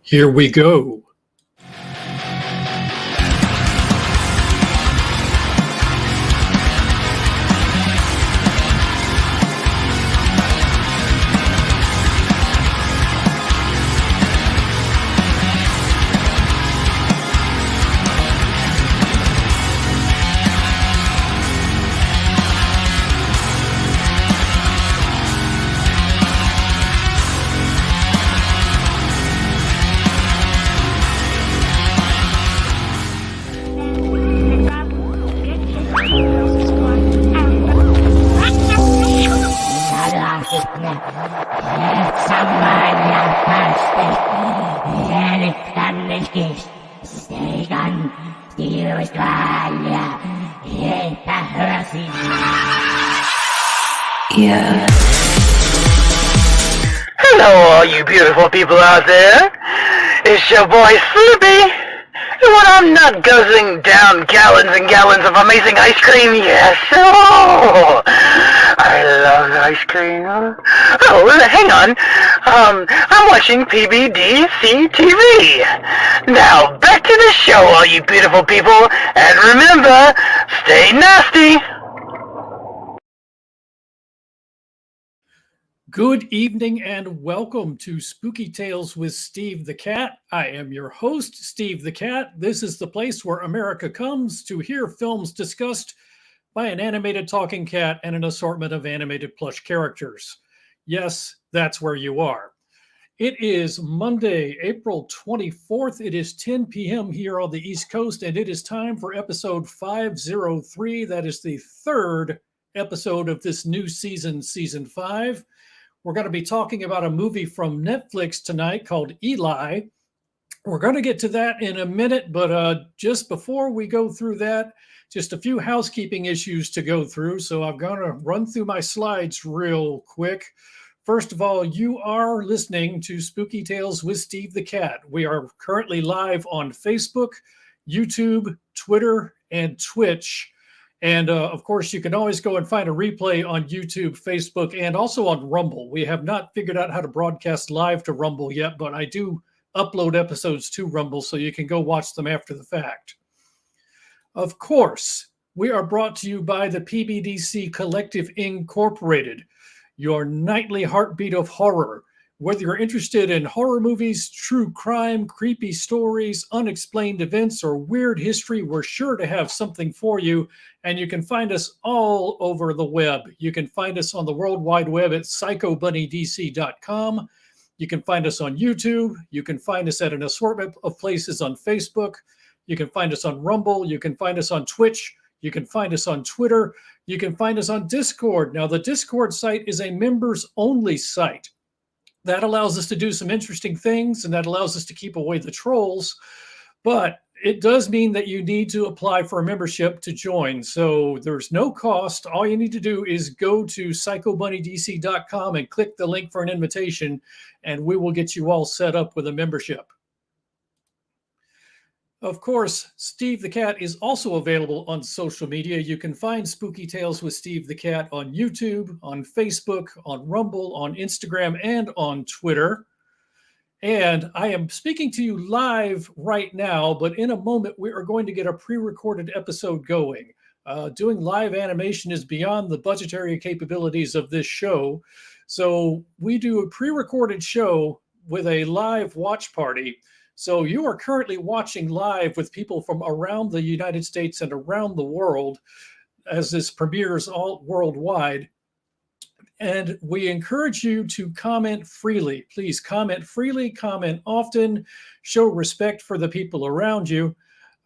Here we go. Hello, all you beautiful people out there. It's your boy Sleepy. And when I'm not guzzling down gallons and gallons of amazing ice cream, yes, I love ice cream. Oh, hang on. I'm watching PBDC TV. Now, back to the show, all you beautiful people. And remember, stay nasty. Good evening and welcome to Spooky Tales with Steve the Cat. I am your host, Steve the Cat. This is the place where America comes to hear films discussed by an animated talking cat and an assortment of animated plush characters. Yes, that's where you are. It is Monday, April 24th. It is 10 p.m. here on the East Coast, and it is time for episode 503. That is the third episode of this new season, season 5. We're going to be talking about a movie from Netflix tonight called Eli. We're going to get to that in a minute, but just before we go through that, just a few housekeeping issues to go through. So I'm going to run through my slides real quick. First of all, you are listening to Spooky Tales with Steve the Cat. We are currently live on Facebook, YouTube, Twitter, and Twitch. And of course, you can always go and find a replay on YouTube, Facebook, and also on Rumble. We have not figured out how to broadcast live to Rumble yet, but I do upload episodes to Rumble, so you can go watch them after the fact. Of course, we are brought to you by the PBDC Collective Incorporated, your nightly heartbeat of horror. Whether you're interested in horror movies, true crime, creepy stories, unexplained events, or weird history, we're sure to have something for you. And you can find us all over the web. You can find us on the World Wide Web at psychobunnydc.com. You can find us on YouTube. You can find us at an assortment of places on Facebook. You can find us on Rumble. You can find us on Twitch. You can find us on Twitter. You can find us on Discord. Now, the Discord site is a members-only site. That allows us to do some interesting things, and that allows us to keep away the trolls. But it does mean that you need to apply for a membership to join. So there's no cost. All you need to do is go to psychobunnydc.com and click the link for an invitation, and we will get you all set up with a membership. Of course, Steve the Cat is also available on social media. You can find Spooky Tales with Steve the Cat on YouTube, on Facebook, on Rumble, on Instagram, and on Twitter. And I am speaking to you live right now, but in a moment, we are going to get a pre-recorded episode going. Doing live animation is beyond the budgetary capabilities of this show. So we do a pre-recorded show with a live watch party. So you are currently watching live with people from around the United States and around the world as this premieres all worldwide. And we encourage you to comment freely. Please comment freely, comment often, show respect for the people around you.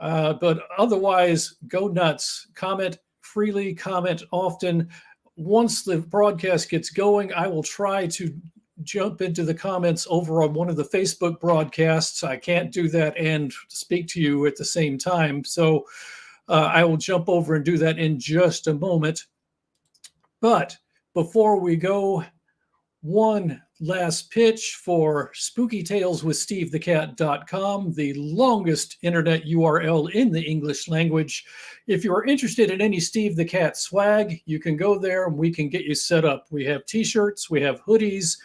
But otherwise, go nuts. Comment freely, comment often. Once the broadcast gets going, I will try to jump into the comments over on one of the Facebook broadcasts. I can't do that and speak to you at the same time. So I will jump over and do that in just a moment. But before we go, one last pitch for spookytaleswithstevethecat.com, the longest internet URL in the English language. If you are interested in any Steve the Cat swag, you can go there and we can get you set up. We have t-shirts, we have hoodies,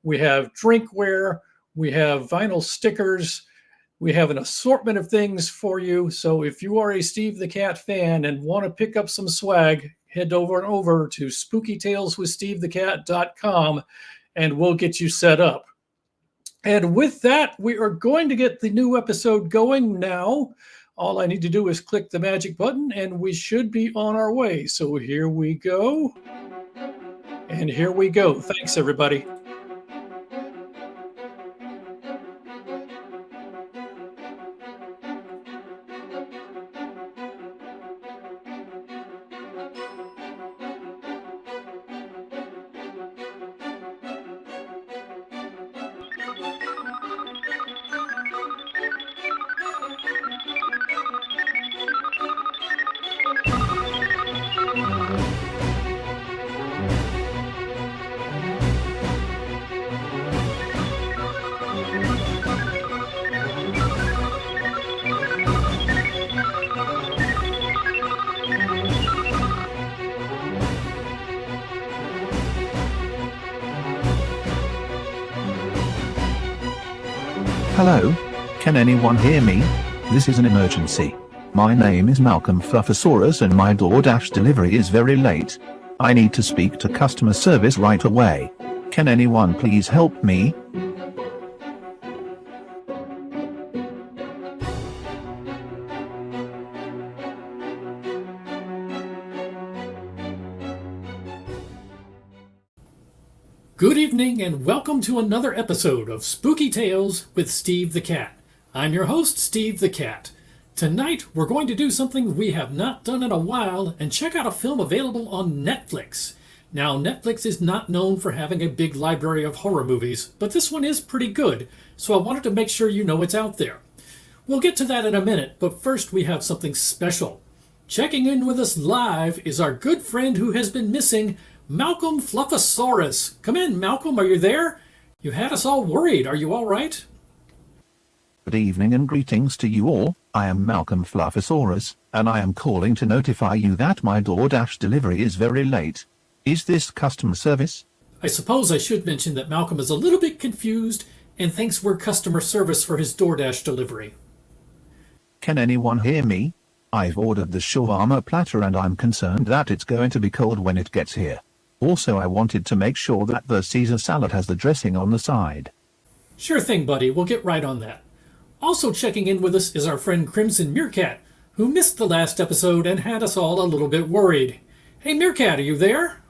we have drinkware, We have vinyl stickers. We have an assortment of things for you. So if you are a Steve the Cat fan and want to pick up some swag, head over to spookytaleswithstevethecat.com and we'll get you set up. And with that, we are going to get the new episode going now. All I need to do is click the magic button and we should be on our way. So here we go. And here we go. Thanks, everybody. Hello? Can anyone hear me? This is an emergency. My name is Malcolm Fluffosaurus and my DoorDash delivery is very late. I need to speak to customer service right away. Can anyone please help me? Good evening and welcome to another episode of Spooky Tales with Steve the Cat. I'm your host, Steve the Cat. Tonight we're going to do something we have not done in a while and check out a film available on Netflix. Now, Netflix is not known for having a big library of horror movies, but this one is pretty good, so I wanted to make sure you know it's out there. We'll get to that in a minute, but first we have something special. Checking in with us live is our good friend who has been missing, Malcolm Fluffosaurus. Come in, Malcolm. Are you there? You had us all worried. Are you all right? Good evening and greetings to you all. I am Malcolm Fluffosaurus, and I am calling to notify you that my DoorDash delivery is very late. Is this customer service? I suppose I should mention that Malcolm is a little bit confused and thinks we're customer service for his DoorDash delivery. Can anyone hear me? I've ordered the shawarma platter and I'm concerned that it's going to be cold when it gets here. Also, I wanted to make sure that the Caesar salad has the dressing on the side. Sure thing, buddy. We'll get right on that. Also checking in with us is our friend Crimson Meerkat, who missed the last episode and had us all a little bit worried. Hey, Meerkat, are you there?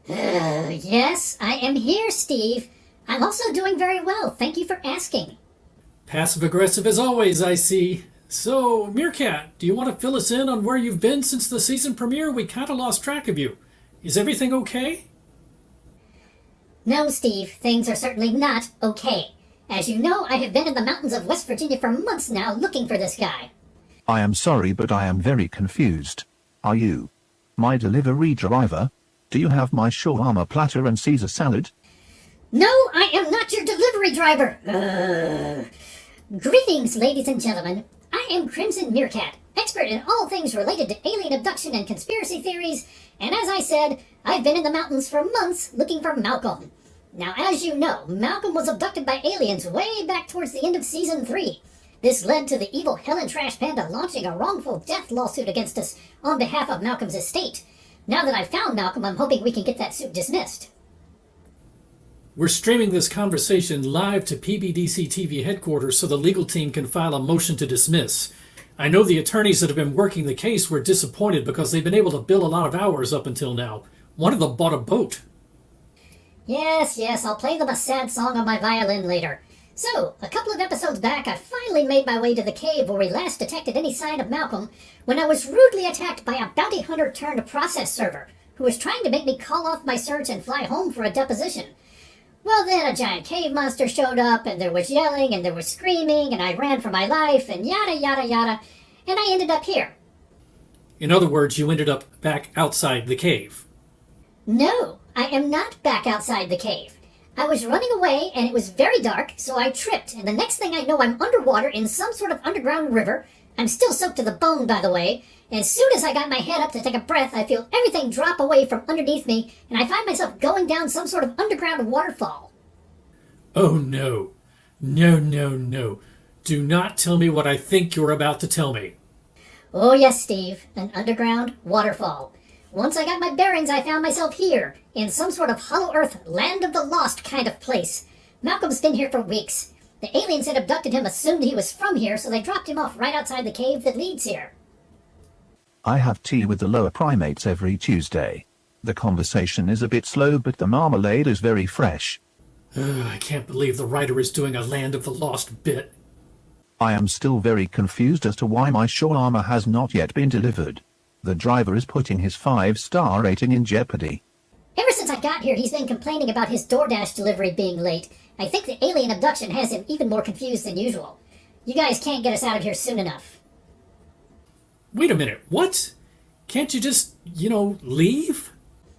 Yes, I am here, Steve. I'm also doing very well. Thank you for asking. Passive-aggressive as always, I see. So, Meerkat, do you want to fill us in on where you've been since the season premiere? We kind of lost track of you. Is everything okay? No, Steve, things are certainly not okay. As you know, I have been in the mountains of West Virginia for months now looking for this guy. I am sorry, but I am very confused. Are you my delivery driver? Do you have my shawarma platter and Caesar salad? No, I am not your delivery driver. Greetings, ladies and gentlemen. I am Crimson Meerkat, expert in all things related to alien abduction and conspiracy theories, and as I said, I've been in the mountains for months looking for Malcolm. Now, as you know, Malcolm was abducted by aliens way back towards the end of Season 3. This led to the evil Helen Trash Panda launching a wrongful death lawsuit against us on behalf of Malcolm's estate. Now that I've found Malcolm, I'm hoping we can get that suit dismissed. We're streaming this conversation live to PBDC TV headquarters so the legal team can file a motion to dismiss. I know the attorneys that have been working the case were disappointed because they've been able to bill a lot of hours up until now. One of them bought a boat. Yes, I'll play them a sad song on my violin later. So, a couple of episodes back, I finally made my way to the cave where we last detected any sign of Malcolm when I was rudely attacked by a bounty hunter turned process server who was trying to make me call off my search and fly home for a deposition. Well, then a giant cave monster showed up, and there was yelling, and there was screaming, and I ran for my life, and yada yada yada, and I ended up here. In other words, you ended up back outside the cave. No, I am not back outside the cave. I was running away, and it was very dark, so I tripped, and the next thing I know I'm underwater in some sort of underground river. I'm still soaked to the bone, by the way. As soon as I got my head up to take a breath, I feel everything drop away from underneath me, and I find myself going down some sort of underground waterfall. Oh no. No, no, no. Do not tell me what I think you're about to tell me. Oh yes, Steve, an underground waterfall. Once I got my bearings, I found myself here, in some sort of hollow earth, land of the lost kind of place. Malcolm's been here for weeks. The aliens had abducted him, assumed he was from here, so they dropped him off right outside the cave that leads here. I have tea with the lower primates every Tuesday. The conversation is a bit slow, but the marmalade is very fresh. I can't believe the writer is doing a Land of the Lost bit. I am still very confused as to why my shawarma has not yet been delivered. The driver is putting his 5-star rating in jeopardy. Ever since I got here, he's been complaining about his DoorDash delivery being late. I think the alien abduction has him even more confused than usual. You guys can't get us out of here soon enough. Wait a minute, what? Can't you just, leave?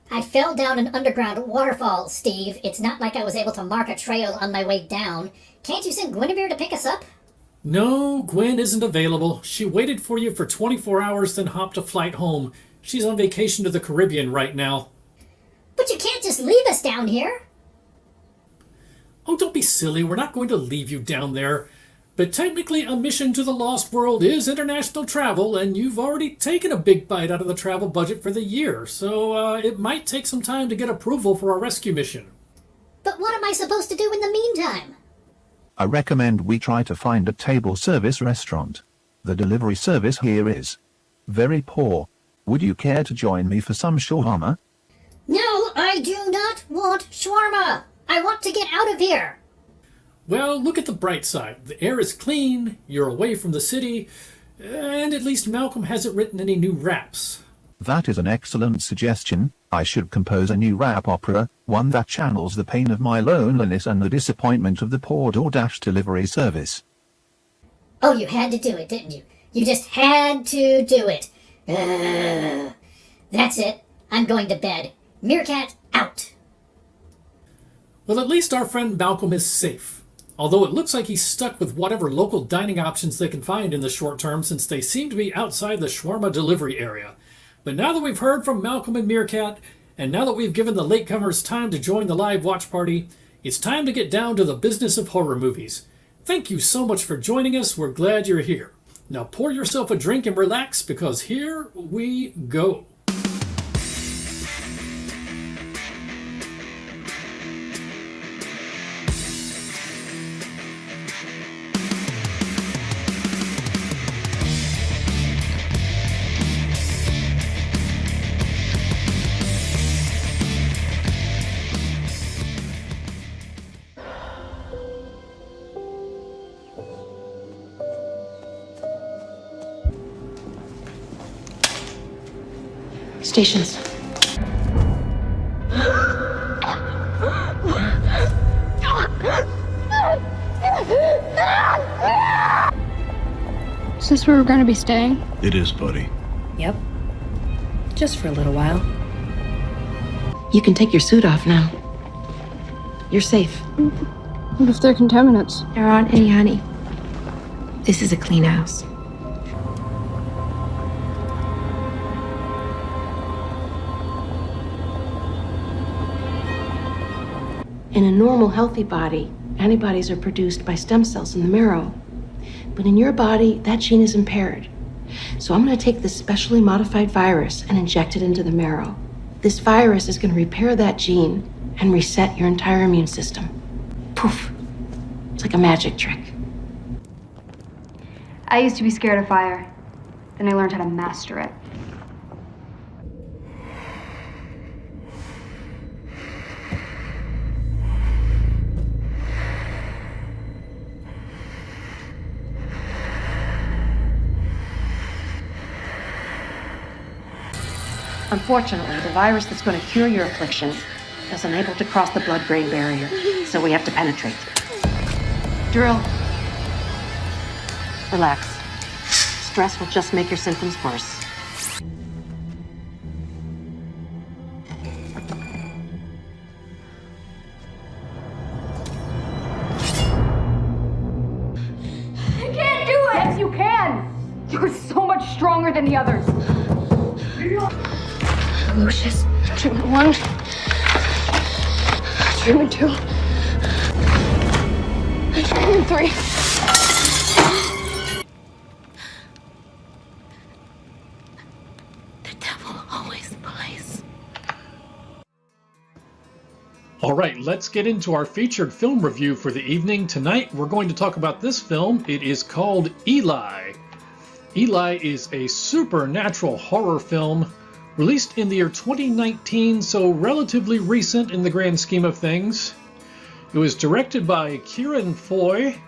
I fell down an underground waterfall, Steve. It's not like I was able to mark a trail on my way down. Can't you send Guinevere to pick us up? No, Gwen isn't available. She waited for you for 24 hours, then hopped a flight home. She's on vacation to the Caribbean right now. But you can't just leave us down here. Oh, don't be silly. We're not going to leave you down there. But technically, a mission to the Lost World is international travel, and you've already taken a big bite out of the travel budget for the year, so it might take some time to get approval for a rescue mission. But what am I supposed to do in the meantime? I recommend we try to find a table service restaurant. The delivery service here is very poor. Would you care to join me for some shawarma? No, I do not want shawarma. I want to get out of here. Well, look at the bright side. The air is clean, you're away from the city, and at least Malcolm hasn't written any new raps. That is an excellent suggestion. I should compose a new rap opera, one that channels the pain of my loneliness and the disappointment of the poor DoorDash delivery service. Oh, you had to do it, didn't you? You just had to do it. That's it. I'm going to bed. Meerkat out. Well, at least our friend Malcolm is safe. Although it looks like he's stuck with whatever local dining options they can find in the short term, since they seem to be outside the shawarma delivery area. But now that we've heard from Malcolm and Meerkat, and now that we've given the latecomers time to join the live watch party, it's time to get down to the business of horror movies. Thank you so much for joining us. We're glad you're here. Now pour yourself a drink and relax, because here we go. Stations. Is this where we're going to be staying? It is, buddy. Yep. Just for a little while. You can take your suit off now. You're safe. What if they're contaminants? There aren't any, honey. This is a clean house. In a normal, healthy body, antibodies are produced by stem cells in the marrow. But in your body, that gene is impaired. So I'm going to take this specially modified virus and inject it into the marrow. This virus is going to repair that gene and reset your entire immune system. Poof. It's like a magic trick. I used to be scared of fire. Then I learned how to master it. Unfortunately, the virus that's going to cure your affliction is unable to cross the blood-brain barrier, so we have to penetrate. Drill. Relax. Stress will just make your symptoms worse. You can't do it! Yes, you can! You're so much stronger than the others. Lucius. Treatment 1. Treatment 2. 3. The devil always plays. All right, let's get into our featured film review for the evening. Tonight, we're going to talk about this film. It is called Eli. Eli is a supernatural horror film released in the year 2019, so relatively recent in the grand scheme of things. It was directed by Kieran Foy,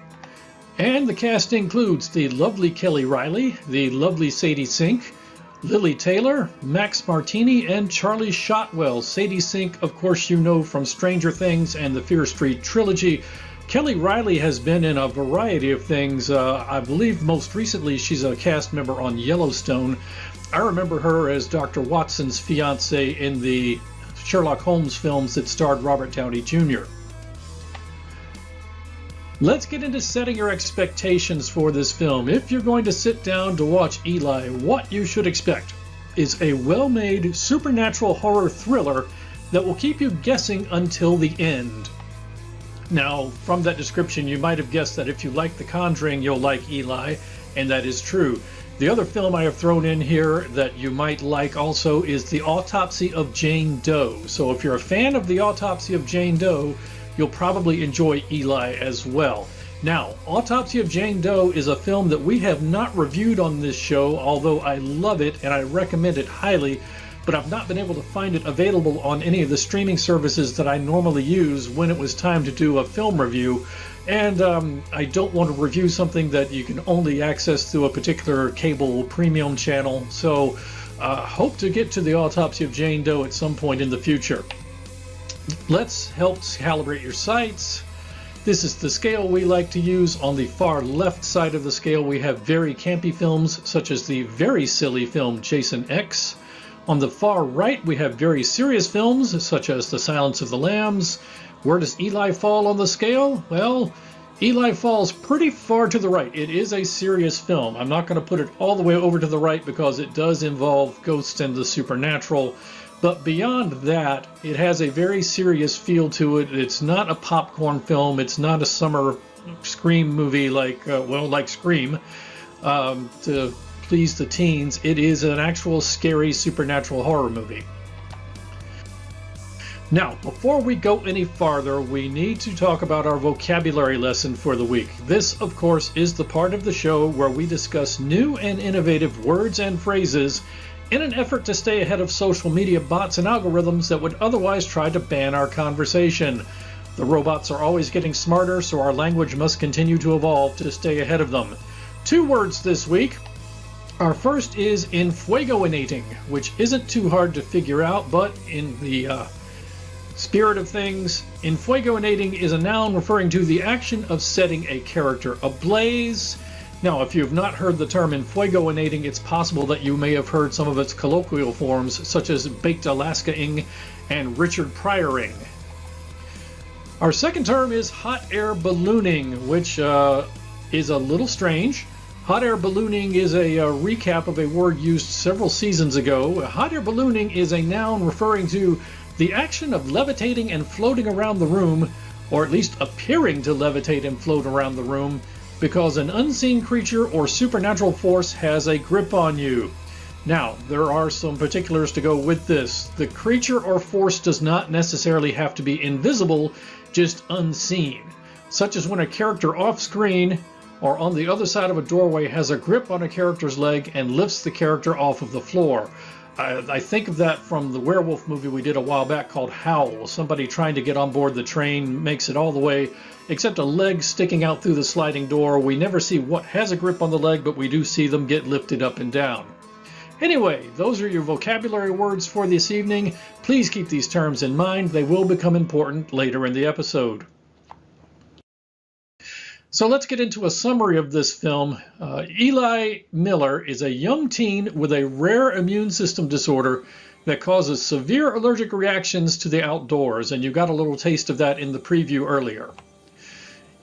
and the cast includes the lovely Kelly Riley, the lovely Sadie Sink, Lily Taylor, Max Martini, and Charlie Shotwell. Sadie Sink, of course, you know from Stranger Things and the Fear Street trilogy. Kelly Riley has been in a variety of things. I believe most recently she's a cast member on Yellowstone. I remember her as Dr. Watson's fiance in the Sherlock Holmes films that starred Robert Downey Jr. Let's get into setting your expectations for this film. If you're going to sit down to watch Eli, what you should expect is a well-made supernatural horror thriller that will keep you guessing until the end. Now, from that description, you might have guessed that if you like The Conjuring, you'll like Eli, and that is true. The other film I have thrown in here that you might like also is The Autopsy of Jane Doe. So if you're a fan of The Autopsy of Jane Doe, you'll probably enjoy Eli as well. Now, Autopsy of Jane Doe is a film that we have not reviewed on this show, although I love it and I recommend it highly, but I've not been able to find it available on any of the streaming services that I normally use when it was time to do a film review. And I don't want to review something that you can only access through a particular cable premium channel, so hope to get to The Autopsy of Jane Doe at some point in the future. Let's help calibrate your sights. This is the scale we like to use. On the far left side of the scale, we have very campy films, such as the very silly film Jason X. On the far right, we have very serious films, such as The Silence of the Lambs. Where does Eli fall on the scale? Well, Eli falls pretty far to the right. It is a serious film. I'm not going to put it all the way over to the right because it does involve ghosts and the supernatural. But beyond that, it has a very serious feel to it. It's not a popcorn film. It's not a summer Scream movie like Scream to please the teens. It is an actual scary supernatural horror movie. Now, before we go any farther, we need to talk about our vocabulary lesson for the week. This, of course, is the part of the show where we discuss new and innovative words and phrases in an effort to stay ahead of social media bots and algorithms that would otherwise try to ban our conversation. The robots are always getting smarter, so our language must continue to evolve to stay ahead of them. 2 words this week. Our first is enfuegoinating, which isn't too hard to figure out, but in the spirit of things, enfuegoinating is a noun referring to the action of setting a character ablaze. Now, if you have not heard the term enfuegoinating, it's possible that you may have heard some of its colloquial forms, such as baked Alaska-ing and Richard Pryoring. Our second term is hot air ballooning, which is a little strange. Hot air ballooning is a recap of a word used several seasons ago. Hot air ballooning is a noun referring to the action of levitating and floating around the room, or at least appearing to levitate and float around the room, because an unseen creature or supernatural force has a grip on you. Now, there are some particulars to go with this. The creature or force does not necessarily have to be invisible, just unseen, such as when a character off-screen or on the other side of a doorway has a grip on a character's leg and lifts the character off of the floor. I think of that from the werewolf movie we did a while back called Howl. Somebody trying to get on board the train makes it all the way, except a leg sticking out through the sliding door. We never see what has a grip on the leg, but we do see them get lifted up and down. Anyway, those are your vocabulary words for this evening. Please keep these terms in mind. They will become important later in the episode. So let's get into a summary of this film. Eli Miller is a young teen with a rare immune system disorder that causes severe allergic reactions to the outdoors, and you got a little taste of that in the preview earlier.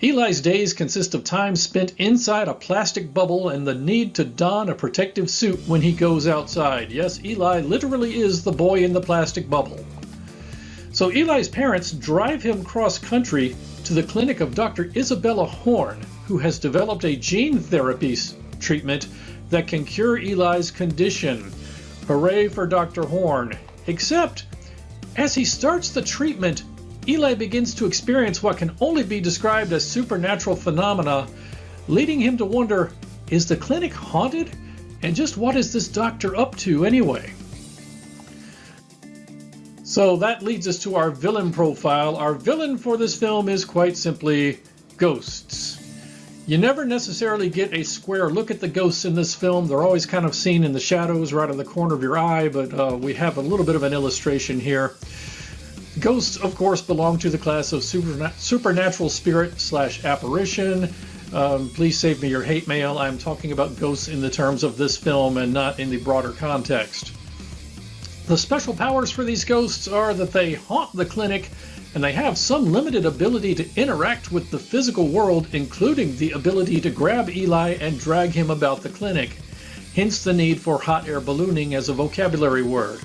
Eli's days consist of time spent inside a plastic bubble and the need to don a protective suit when he goes outside. Yes, Eli literally is the boy in the plastic bubble. So Eli's parents drive him cross-country to the clinic of Dr. Isabella Horn, who has developed a gene therapy treatment that can cure Eli's condition. Hooray for Dr. Horn. Except, as he starts the treatment, Eli begins to experience what can only be described as supernatural phenomena, leading him to wonder, is the clinic haunted? And just what is this doctor up to anyway? So that leads us to our villain profile. Our villain for this film is quite simply ghosts. You never necessarily get a square look at the ghosts in this film. They're always kind of seen in the shadows right in the corner of your eye, but we have a little bit of an illustration here. Ghosts, of course, belong to the class of supernatural spirit / apparition. Please save me your hate mail. I'm talking about ghosts in the terms of this film and not in the broader context. The special powers for these ghosts are that they haunt the clinic and they have some limited ability to interact with the physical world, including the ability to grab Eli and drag him about the clinic, hence the need for hot air ballooning as a vocabulary word.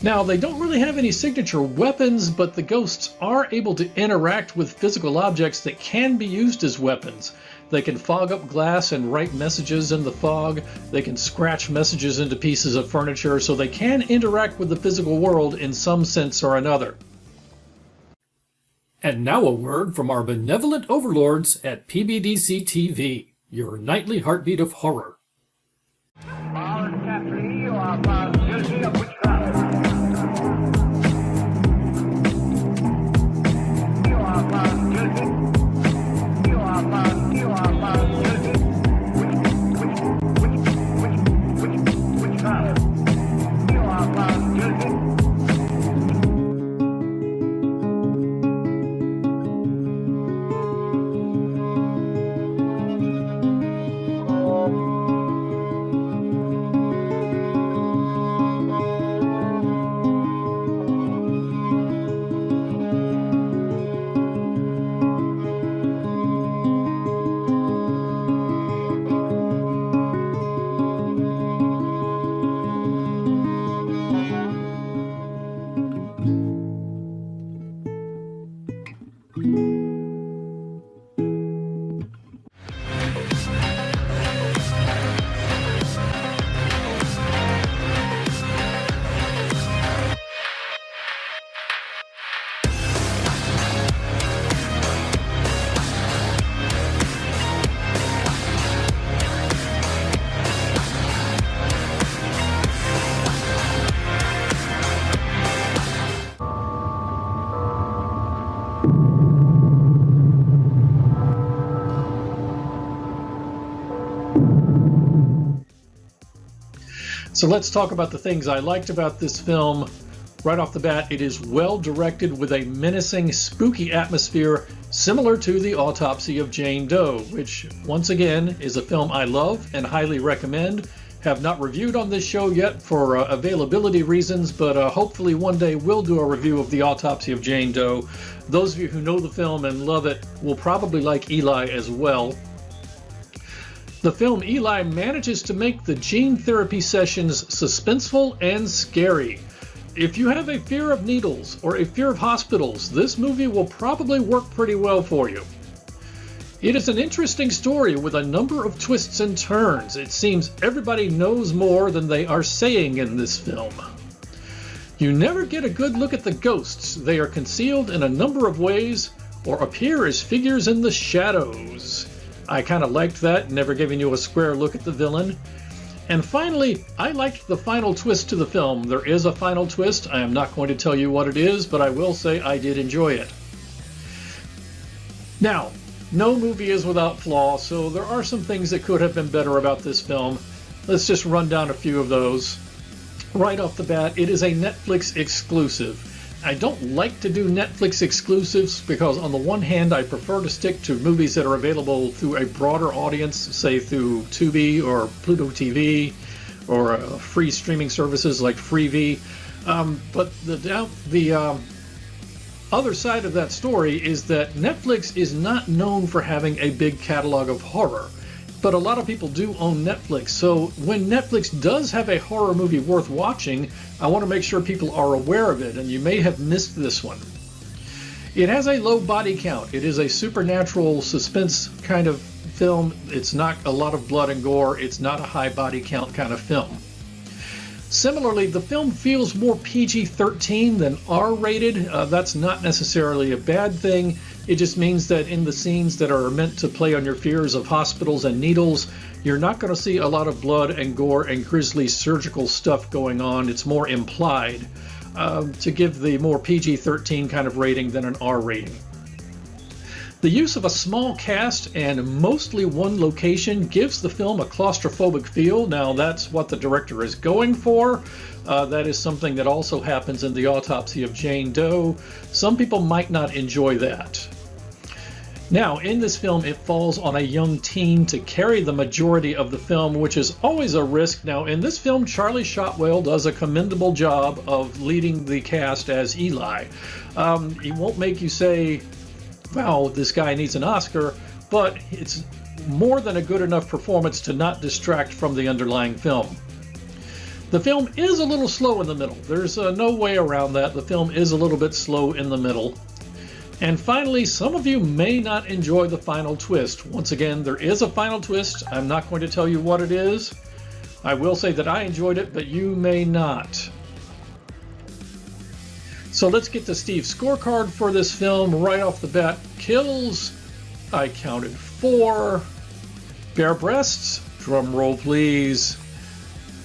Now, they don't really have any signature weapons, but the ghosts are able to interact with physical objects that can be used as weapons. They can fog up glass and write messages in the fog. They can scratch messages into pieces of furniture, so they can interact with the physical world in some sense or another. And now a word from our benevolent overlords at PBDC TV, your nightly heartbeat of horror. All captain, you are found guilty of witchcraft. You are found guilty. You are found guilty. Witchcraft. You are found guilty. So let's talk about the things I liked about this film. Right off the bat, it is well directed with a menacing, spooky atmosphere similar to The Autopsy of Jane Doe, which, once again, is a film I love and highly recommend. Have not reviewed on this show yet for availability reasons, but hopefully one day we'll do a review of The Autopsy of Jane Doe. Those of you who know the film and love it will probably like Eli as well. The film Eli manages to make the gene therapy sessions suspenseful and scary. If you have a fear of needles or a fear of hospitals, this movie will probably work pretty well for you. It is an interesting story with a number of twists and turns. It seems everybody knows more than they are saying in this film. You never get a good look at the ghosts. They are concealed in a number of ways or appear as figures in the shadows. I kind of liked that, never giving you a square look at the villain. And finally, I liked the final twist to the film. There is a final twist. I am not going to tell you what it is, but I will say I did enjoy it. Now, no movie is without flaw, so there are some things that could have been better about this film. Let's just run down a few of those. Right off the bat, it is a Netflix exclusive. I don't like to do Netflix exclusives because on the one hand, I prefer to stick to movies that are available through a broader audience, say through Tubi or Pluto TV or free streaming services like Freevee. But the other side of that story is that Netflix is not known for having a big catalog of horror. But a lot of people do own Netflix, so when Netflix does have a horror movie worth watching, I want to make sure people are aware of it, and you may have missed this one. It has a low body count. It is a supernatural suspense kind of film. It's not a lot of blood and gore. It's not a high body count kind of film. Similarly, the film feels more PG-13 than R-rated. That's not necessarily a bad thing. It just means that in the scenes that are meant to play on your fears of hospitals and needles, you're not going to see a lot of blood and gore and grisly surgical stuff going on. It's more implied to give the more PG-13 kind of rating than an R rating. The use of a small cast and mostly one location gives the film a claustrophobic feel. Now, that's what the director is going for. That is something that also happens in The Autopsy of Jane Doe. Some people might not enjoy that. Now, in this film, it falls on a young teen to carry the majority of the film, which is always a risk. Now, in this film, Charlie Shotwell does a commendable job of leading the cast as Eli. He won't make you say, wow, this guy needs an Oscar, but it's more than a good enough performance to not distract from the underlying film. The film is a little slow in the middle. There's no way around that. The film is a little bit slow in the middle. And finally, some of you may not enjoy the final twist. Once again, there is a final twist. I'm not going to tell you what it is. I will say that I enjoyed it, but you may not. So let's get to Steve's scorecard for this film right off the bat. Kills, I counted 4. Bare breasts, drum roll please,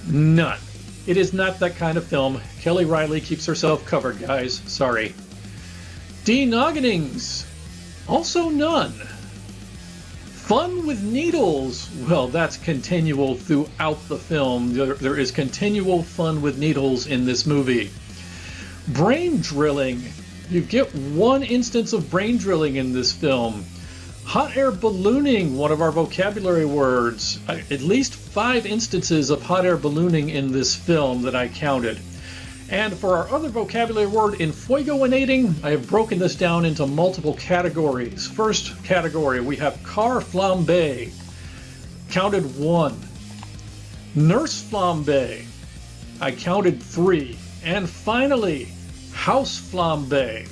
none. It is not that kind of film. Kelly Riley keeps herself covered, guys. Sorry. Denogginings, also none. Fun with needles, well, that's continual throughout the film. There is continual fun with needles in this movie. Brain drilling, you get one instance of brain drilling in this film. Hot air ballooning, one of our vocabulary words. At least 5 instances of hot air ballooning in this film that I counted. And for our other vocabulary word, infuegoinating, I have broken this down into multiple categories. First category, we have car flambe, counted 1. Nurse flambe, I counted 3. And finally, house flambe,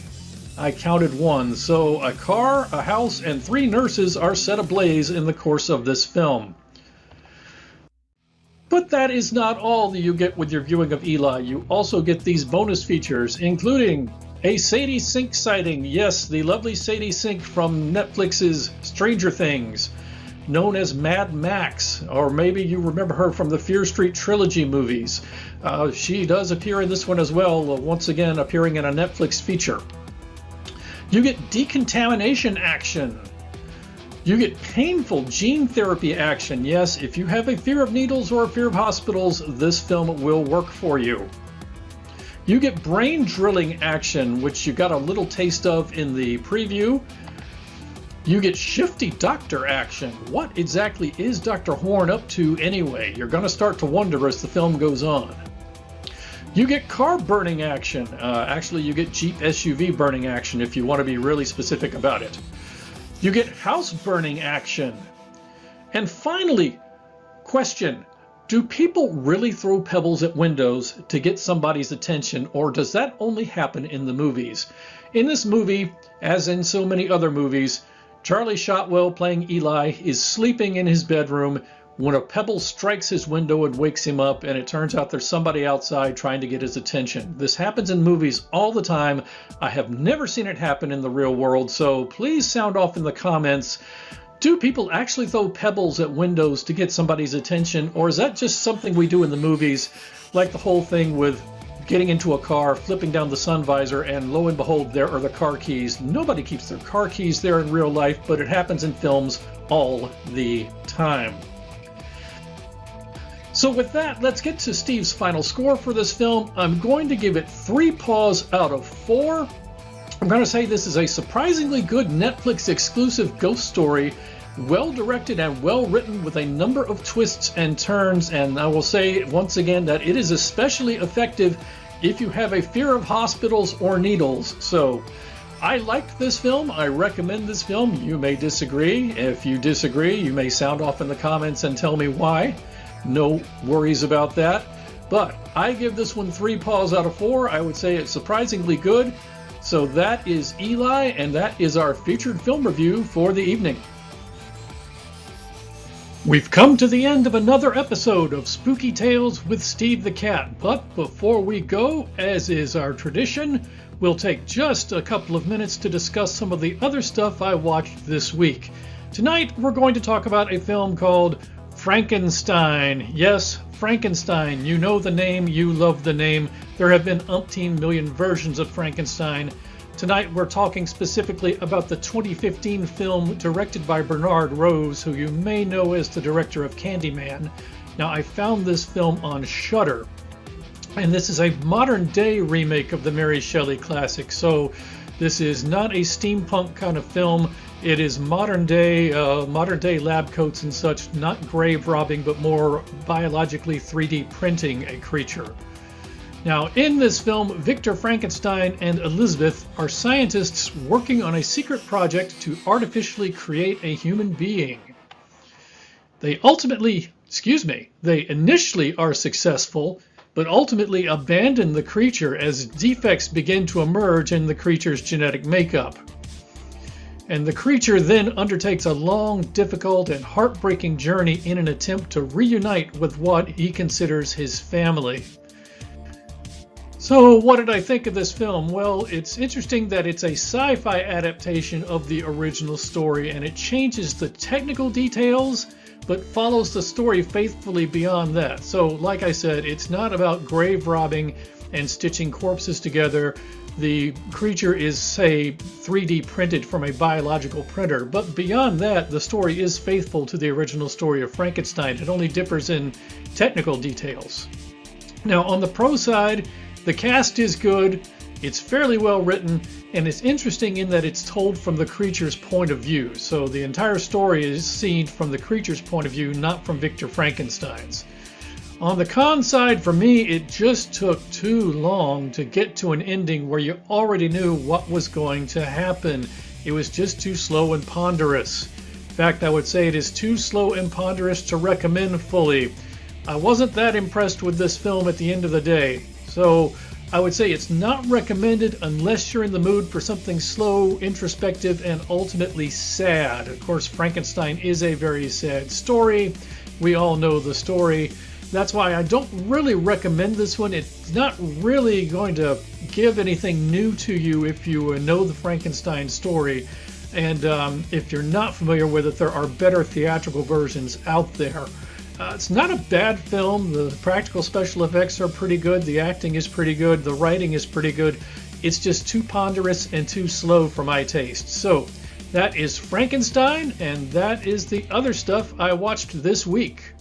I counted 1. So a car, a house, and 3 nurses are set ablaze in the course of this film. But that is not all that you get with your viewing of Eli. You also get these bonus features, including a Sadie Sink sighting. Yes, the lovely Sadie Sink from Netflix's Stranger Things, known as Mad Max, or maybe you remember her from the Fear Street trilogy movies. She does appear in this one as well, once again appearing in a Netflix feature. You get decontamination action. You get painful gene therapy action. Yes, if you have a fear of needles or a fear of hospitals, this film will work for you. You get brain drilling action, which you got a little taste of in the preview. You get shifty doctor action. What exactly is Dr. Horn up to anyway? You're going to start to wonder as the film goes on. You get car burning action. Actually, you get Jeep SUV burning action if you want to be really specific about it. You get house burning action. And finally, question, do people really throw pebbles at windows to get somebody's attention, or does that only happen in the movies? In this movie, as in so many other movies, Charlie Shotwell, playing Eli, is sleeping in his bedroom when a pebble strikes his window and wakes him up, and it turns out there's somebody outside trying to get his attention. This happens in movies all the time. I have never seen it happen in the real world, so please sound off in the comments. Do people actually throw pebbles at windows to get somebody's attention, or is that just something we do in the movies, like the whole thing with getting into a car, flipping down the sun visor, and lo and behold, there are the car keys. Nobody keeps their car keys there in real life, but it happens in films all the time. So with that, let's get to Steve's final score for this film. I'm going to give it 3 paws out of 4. I'm going to say this is a surprisingly good Netflix exclusive ghost story, well directed and well written with a number of twists and turns, and I will say once again that it is especially effective if you have a fear of hospitals or needles. So I liked this film. I recommend this film. You may disagree. If you disagree, you may sound off in the comments and tell me why. No worries about that. But I give this one 3 paws out of 4. I would say it's surprisingly good. So that is Eli, and that is our featured film review for the evening. We've come to the end of another episode of Spooky Tales with Steve the Cat, but before we go, as is our tradition, we'll take just a couple of minutes to discuss some of the other stuff I watched this week. Tonight, we're going to talk about a film called Frankenstein. Yes, Frankenstein. You know the name, you love the name. There have been umpteen million versions of Frankenstein. Tonight we're talking specifically about the 2015 film directed by Bernard Rose, who you may know as the director of Candyman. Now, I found this film on Shudder, and this is a modern day remake of the Mary Shelley classic. So this is not a steampunk kind of film. It is modern day lab coats and such, not grave robbing, but more biologically 3D printing a creature. Now, in this film, Victor Frankenstein and Elizabeth are scientists working on a secret project to artificially create a human being. They initially are successful, but ultimately abandon the creature as defects begin to emerge in the creature's genetic makeup. And the creature then undertakes a long, difficult, and heartbreaking journey in an attempt to reunite with what he considers his family. So what did I think of this film? Well, it's interesting that it's a sci-fi adaptation of the original story, and it changes the technical details, but follows the story faithfully beyond that. So, like I said, it's not about grave robbing and stitching corpses together. The creature is, say, 3D printed from a biological printer, but beyond that, the story is faithful to the original story of Frankenstein. It only differs in technical details. Now, on the pro side, the cast is good, it's fairly well written, and it's interesting in that it's told from the creature's point of view. So the entire story is seen from the creature's point of view, not from Victor Frankenstein's. On the con side, for me, it just took too long to get to an ending where you already knew what was going to happen. It was just too slow and ponderous. In fact, I would say it is too slow and ponderous to recommend fully. I wasn't that impressed with this film at the end of the day. So I would say it's not recommended unless you're in the mood for something slow, introspective, and ultimately sad. Of course, Frankenstein is a very sad story. We all know the story. That's why I don't really recommend this one. It's not really going to give anything new to you if you know the Frankenstein story. And if you're not familiar with it, there are better theatrical versions out there. It's not a bad film. The practical special effects are pretty good. The acting is pretty good. The writing is pretty good. It's just too ponderous and too slow for my taste. So that is Frankenstein, and that is the other stuff I watched this week.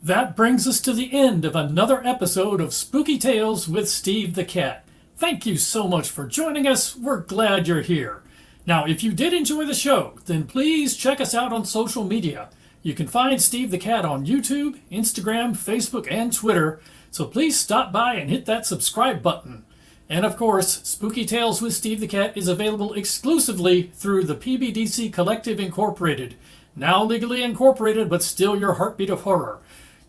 That brings us to the end of another episode of Spooky Tales with Steve the Cat. Thank you so much for joining us. We're glad you're here. Now, if you did enjoy the show, then please check us out on social media. You can find Steve the Cat on YouTube, Instagram, Facebook, and Twitter, so please stop by and hit that subscribe button. And of course, Spooky Tales with Steve the Cat is available exclusively through the PBDC Collective Incorporated, now legally incorporated, but still your heartbeat of horror.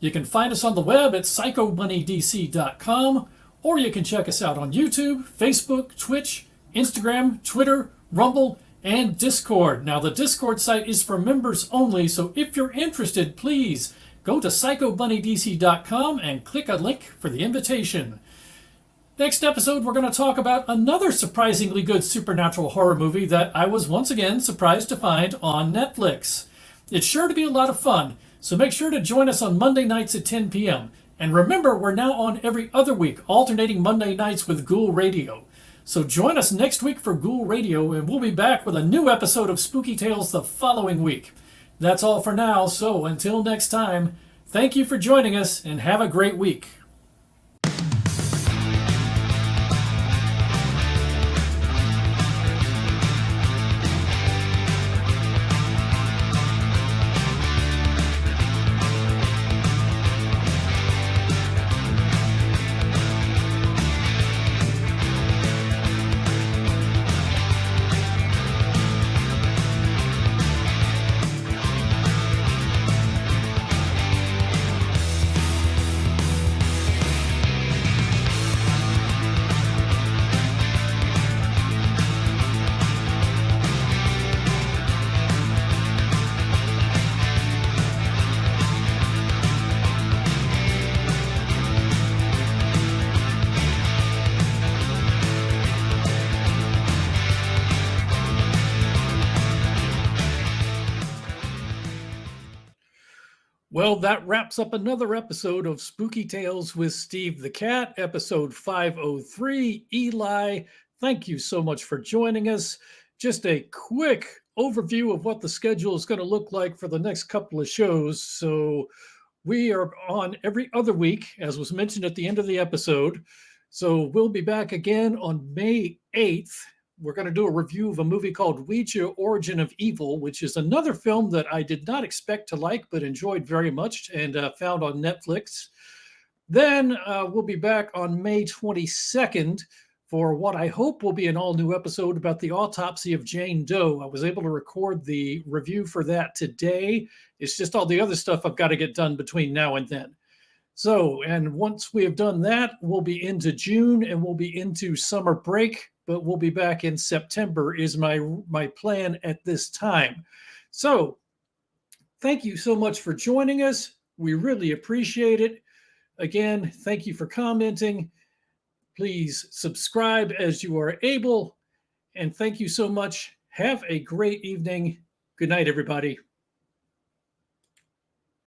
You can find us on the web at psychobunnydc.com, or you can check us out on YouTube, Facebook, Twitch, Instagram, Twitter, Rumble, and Discord. Now, the Discord site is for members only, so if you're interested, please go to psychobunnydc.com and click a link for the invitation. Next episode, we're going to talk about another surprisingly good supernatural horror movie that I was once again surprised to find on Netflix. It's sure to be a lot of fun, so make sure to join us on Monday nights at 10 p.m. And remember, we're now on every other week, alternating Monday nights with Ghoul Radio. So join us next week for Ghoul Radio, and we'll be back with a new episode of Spooky Tales the following week. That's all for now, so until next time, thank you for joining us, and have a great week. Well, that wraps up another episode of Spooky Tales with Steve the Cat, episode 503. Eli, thank you so much for joining us. Just a quick overview of what the schedule is going to look like for the next couple of shows. So we are on every other week, as was mentioned at the end of the episode. So we'll be back again on May 8th. We're going to do a review of a movie called Ouija Origin of Evil, which is another film that I did not expect to like, but enjoyed very much and found on Netflix. Then we'll be back on May 22nd for what I hope will be an all-new episode about the autopsy of Jane Doe. I was able to record the review for that today. It's just all the other stuff I've got to get done between now and then. So, and once we have done that, we'll be into June and we'll be into summer break, but we'll be back in September is my plan at this time. So, thank you so much for joining us. We really appreciate it. Again, thank you for commenting. Please subscribe as you are able. And thank you so much. Have a great evening. Good night, everybody.